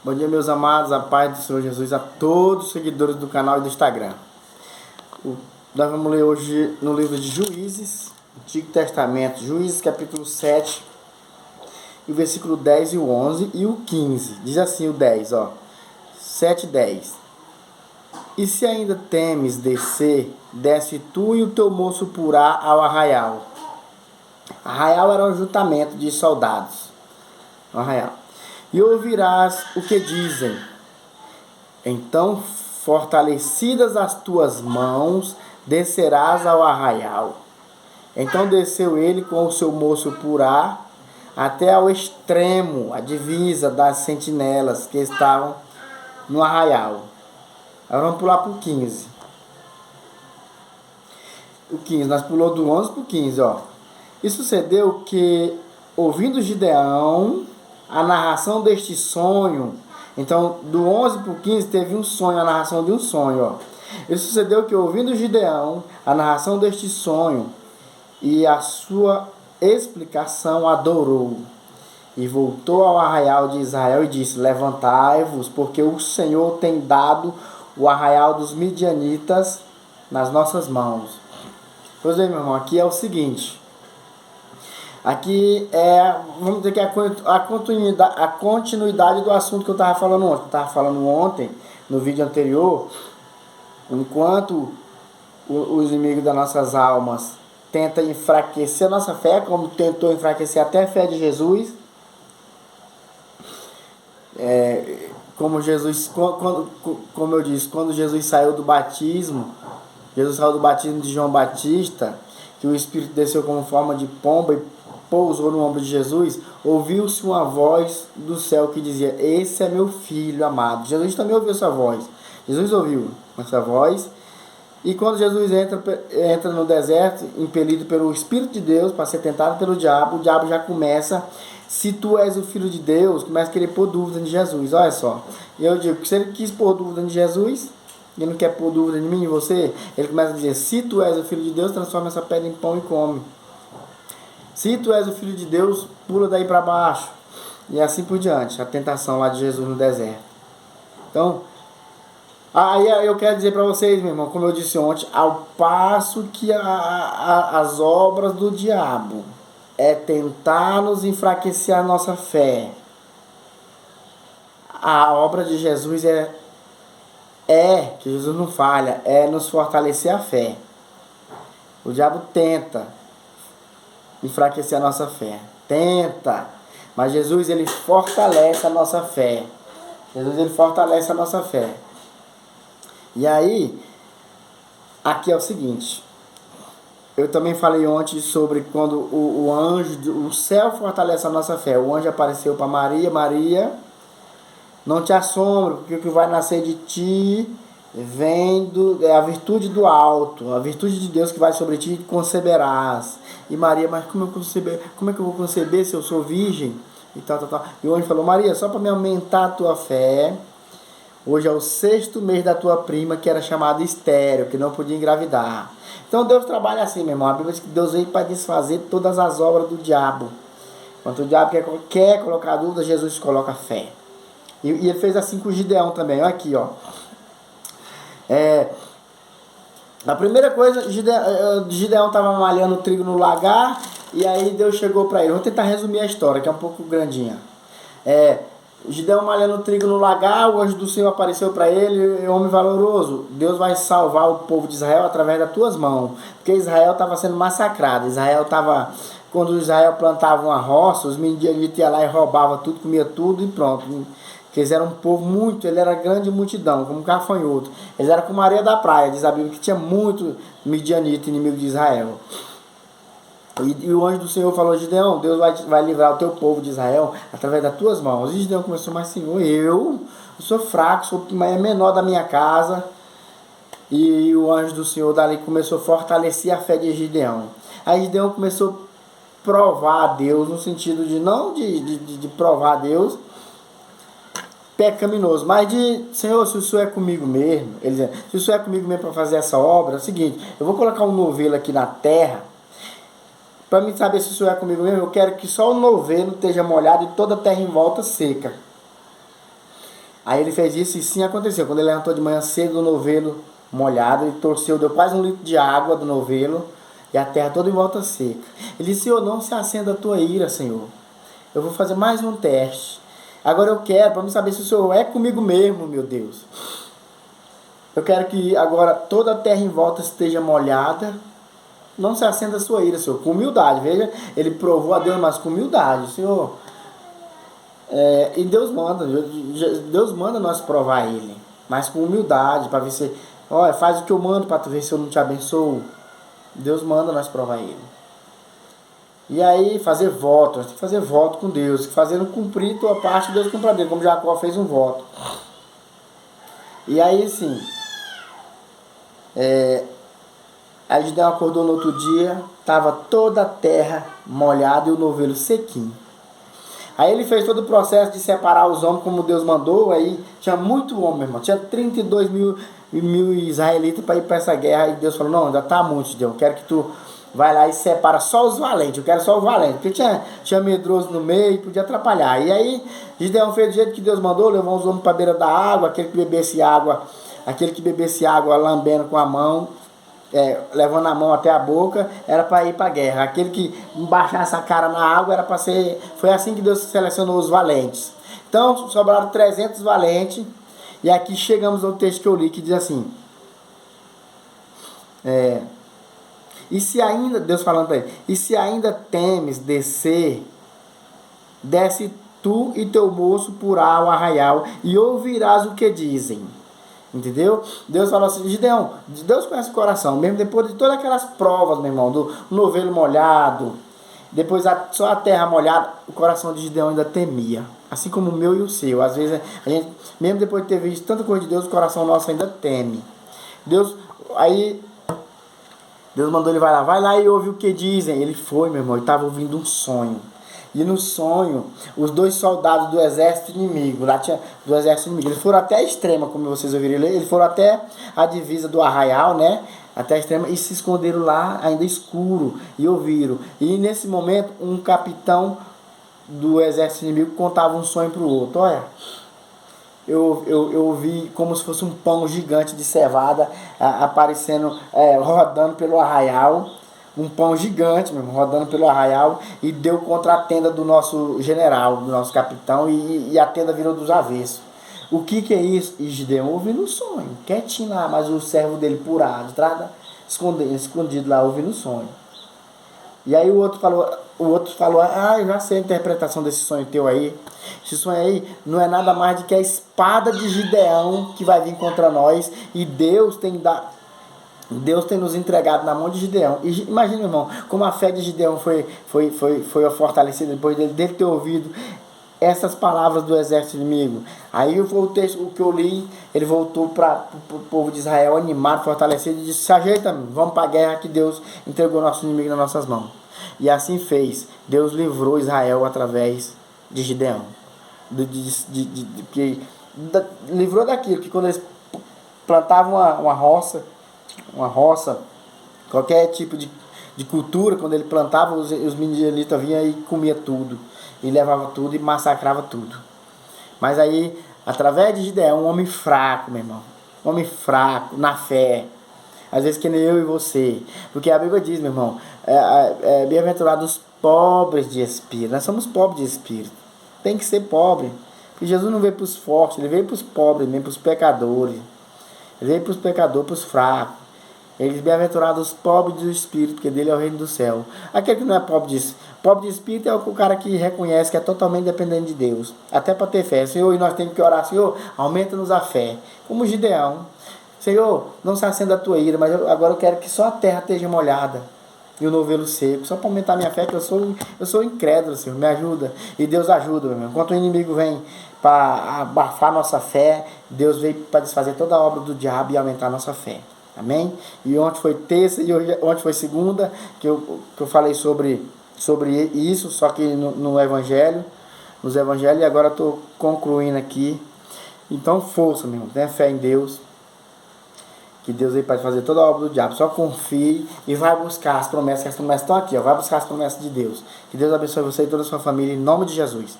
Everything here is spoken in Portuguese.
Bom dia, meus amados, a paz do Senhor Jesus a todos os seguidores do canal e do Instagram. Nós vamos ler hoje no livro de Juízes, Antigo Testamento, Juízes capítulo 7, e o versículo 10 e o 11 e o 15. Diz assim o 10, 7 e 10. E se ainda temes descer, desce tu e o teu moço Purá ao arraial. Arraial era um ajuntamento de soldados. Arraial. E ouvirás o que dizem. Então, fortalecidas as tuas mãos, descerás ao arraial. Então desceu ele com o seu moço Purá até ao extremo, a divisa das sentinelas que estavam no arraial. Agora vamos pular para o 15. O 15, nós pulou do 11 para o 15, E sucedeu que, ouvindo Gideão a narração deste sonho, então do 11 para o 15 teve um sonho, a narração de um sonho, E sucedeu que, ouvindo Gideão a narração deste sonho e a sua explicação, adorou. E voltou ao arraial de Israel e disse: levantai-vos, porque o Senhor tem dado o arraial dos midianitas nas nossas mãos. Pois bem, meu irmão, aqui é o seguinte. Aqui é, vamos dizer que a continuidade do assunto que eu estava falando ontem. Eu estava falando ontem, no vídeo anterior, enquanto os inimigos das nossas almas tentam enfraquecer a nossa fé, como tentou enfraquecer até a fé de Jesus, como eu disse, quando Jesus saiu do batismo, de João Batista, que o Espírito desceu como forma de pomba e pousou no ombro de Jesus, ouviu-se uma voz do céu que dizia: esse é meu filho amado. Jesus também ouviu essa voz. Jesus ouviu essa voz. E quando Jesus entra no deserto, impelido pelo Espírito de Deus, para ser tentado pelo diabo, o diabo já começa: se tu és o Filho de Deus, começa a querer pôr dúvida em Jesus. Olha só. E eu digo que se ele quis pôr dúvida em Jesus, ele não quer pôr dúvida em mim, em você, ele começa a dizer: se tu és o Filho de Deus, transforma essa pedra em pão e come. Se tu és o Filho de Deus, pula daí para baixo. E assim por diante. A tentação lá de Jesus no deserto. Então, aí eu quero dizer para vocês, meu irmão, como eu disse ontem, ao passo que as obras do diabo é tentar nos enfraquecer a nossa fé, a obra de Jesus que Jesus não falha, é nos fortalecer a fé. O diabo tenta enfraquecer a nossa fé. Tenta. Mas Jesus, ele fortalece a nossa fé. Jesus, ele fortalece a nossa fé. E aí, aqui é o seguinte. Eu também falei ontem sobre quando o anjo, o céu fortalece a nossa fé. O anjo apareceu para Maria: Maria, não te assombra, porque o que vai nascer de ti vem a virtude do alto, a virtude de Deus que vai sobre ti, e conceberás. E Maria: mas como é que eu vou conceber se eu sou virgem? E tal. E o anjo falou: Maria, só para me aumentar a tua fé, hoje é o 6º mês da tua prima, que era chamada estéril, que não podia engravidar. Então Deus trabalha assim, meu irmão. A Bíblia diz que Deus veio para desfazer todas as obras do diabo. Quando o diabo quer colocar dúvida, Jesus coloca fé. E ele fez assim com o Gideão também. Olha aqui, A primeira coisa, Gideão estava malhando trigo no lagar, e aí Deus chegou para ele. Vou tentar resumir a história, que é um pouco grandinha. Gideão malhando trigo no lagar, o anjo do Senhor apareceu para ele: homem valoroso, Deus vai salvar o povo de Israel através das tuas mãos, porque Israel estava sendo massacrado. Quando Israel plantava uma roça, os midianitas iam lá e roubavam tudo, comia tudo e pronto. Porque eles eram um povo ele era grande multidão, como um gafanhoto. Eles eram como a areia da praia, diz a Bíblia, que tinha muito midianita, inimigo de Israel. E o anjo do Senhor falou: Gideão, Deus vai livrar o teu povo de Israel através das tuas mãos. E Gideão começou: mas Senhor, eu sou fraco, sou menor da minha casa. E o anjo do Senhor dali começou a fortalecer a fé de Gideão. Aí Gideão começou a provar a Deus, no sentido de não de provar a Deus pecaminoso, mas Senhor, se o Senhor é comigo mesmo, ele dizia, se o Senhor é comigo mesmo para fazer essa obra, é o seguinte: eu vou colocar um novelo aqui na terra, para mim saber se o Senhor é comigo mesmo. Eu quero que só o novelo esteja molhado e toda a terra em volta seca. Aí ele fez isso e sim aconteceu. Quando ele levantou de manhã cedo, o novelo molhado, ele torceu, deu quase 1 litro de água do novelo e a terra toda em volta seca. Ele disse: Senhor, não se acenda a tua ira, Senhor. Eu vou fazer mais um teste. Agora eu quero, para me saber se o Senhor é comigo mesmo, meu Deus. Eu quero que agora toda a terra em volta esteja molhada. Não se acenda a sua ira, Senhor. Com humildade, veja, ele provou a Deus, mas com humildade, Senhor. E Deus manda nós provar Ele, mas com humildade, para ver se, olha, faz o que eu mando para tu ver se eu não te abençoo. Deus manda nós provar Ele. E aí fazer voto, nós temos que fazer voto com Deus, fazendo cumprir tua parte, Deus cumpra dele, como Jacó fez um voto. E aí assim, aí Gideão acordou no outro dia, estava toda a terra molhada e o novelo sequinho. Aí ele fez todo o processo de separar os homens como Deus mandou. Aí tinha muito homem, meu irmão. Tinha 32 mil israelitas para ir para essa guerra. Aí Deus falou: não, ainda está muito, Gideão. Eu quero que tu vai lá e separa só os valentes. Eu quero só os valentes. Porque tinha medroso no meio e podia atrapalhar. E aí Gideão fez do jeito que Deus mandou. Levou os homens para a beira da água. Aquele que bebesse água lambendo com a mão, levando a mão até a boca, era para ir para a guerra. Aquele que baixasse a cara na água era para ser. Foi assim que Deus selecionou os valentes. Então sobraram 300 valentes. E aqui chegamos ao texto que eu li, que diz assim: e se ainda, Deus falando para ele, e se ainda temes desce tu e teu moço por ao arraial e ouvirás o que dizem. Entendeu? Deus falou assim: Gideão, Deus conhece o coração, mesmo depois de todas aquelas provas, meu irmão, do novelo molhado, depois só a terra molhada, o coração de Gideão ainda temia, assim como o meu e o seu. Às vezes a gente, mesmo depois de ter visto tanta coisa de Deus, o coração nosso ainda teme. Aí Deus mandou ele vai lá e ouve o que dizem. Ele foi, meu irmão, ele estava ouvindo um sonho. E no sonho, os 2 soldados do exército inimigo, eles foram até a extrema, como vocês ouviram ler, eles foram até a divisa do arraial, né? Até a extrema, e se esconderam lá, ainda escuro, e ouviram. E nesse momento, um capitão do exército inimigo contava um sonho para o outro. Olha, eu ouvi como se fosse um pão gigante de cevada aparecendo, rodando pelo arraial. Um pão gigante, mesmo, rodando pelo arraial, e deu contra a tenda do nosso general, do nosso capitão, e a tenda virou dos avessos. O que é isso? E Gideão ouvindo o sonho, quietinho lá, mas o servo dele purado, escondido lá, ouvindo o sonho. E aí o outro falou, eu já sei a interpretação desse sonho teu aí. Esse sonho aí não é nada mais do que a espada de Gideão que vai vir contra nós, e Deus tem nos entregado na mão de Gideão. E imagina, irmão, como a fé de Gideão foi fortalecida depois dele ter ouvido essas palavras do exército inimigo. Aí o texto, o que eu li, ele voltou para o povo de Israel animado, fortalecido, e disse: se ajeita, vamos para a guerra, que Deus entregou nosso inimigo nas nossas mãos. E assim fez. Deus livrou Israel através de Gideão. Livrou daquilo que quando eles plantavam uma roça, qualquer tipo de cultura, quando ele plantava, os midianitas vinham e comia tudo, e levava tudo e massacrava tudo. Mas aí, através de Gideão, um homem fraco, meu irmão, um homem fraco na fé, às vezes que nem eu e você, porque a Bíblia diz, meu irmão, bem-aventurados os pobres de espírito. Nós somos pobres de espírito, tem que ser pobre, porque Jesus não veio para os fortes, ele veio para os pobres, nem para os pecadores, ele veio para os pecadores, para os fracos. Eles bem-aventurados os pobres do espírito, porque dele é o reino do céu. Aquele que não é pobre de espírito é o cara que reconhece que é totalmente dependente de Deus, até para ter fé. Senhor, e nós temos que orar: Senhor, aumenta-nos a fé, como Gideão. Senhor, não se acenda a tua ira, mas agora eu quero que só a terra esteja molhada e o novelo seco, só para aumentar minha fé, que eu sou incrédulo, Senhor, me ajuda. E Deus ajuda, meu irmão. Enquanto o inimigo vem para abafar nossa fé, Deus veio para desfazer toda a obra do diabo e aumentar a nossa fé. Amém? E ontem foi terça e ontem foi segunda, que eu falei sobre isso, só que no Evangelho, nos Evangelhos, e agora estou concluindo aqui. Então, força, meu irmão, tenha fé em Deus, que Deus veio para fazer toda a obra do diabo. Só confie e vai buscar as promessas, que as promessas estão aqui, vai buscar as promessas de Deus. Que Deus abençoe você e toda a sua família, em nome de Jesus.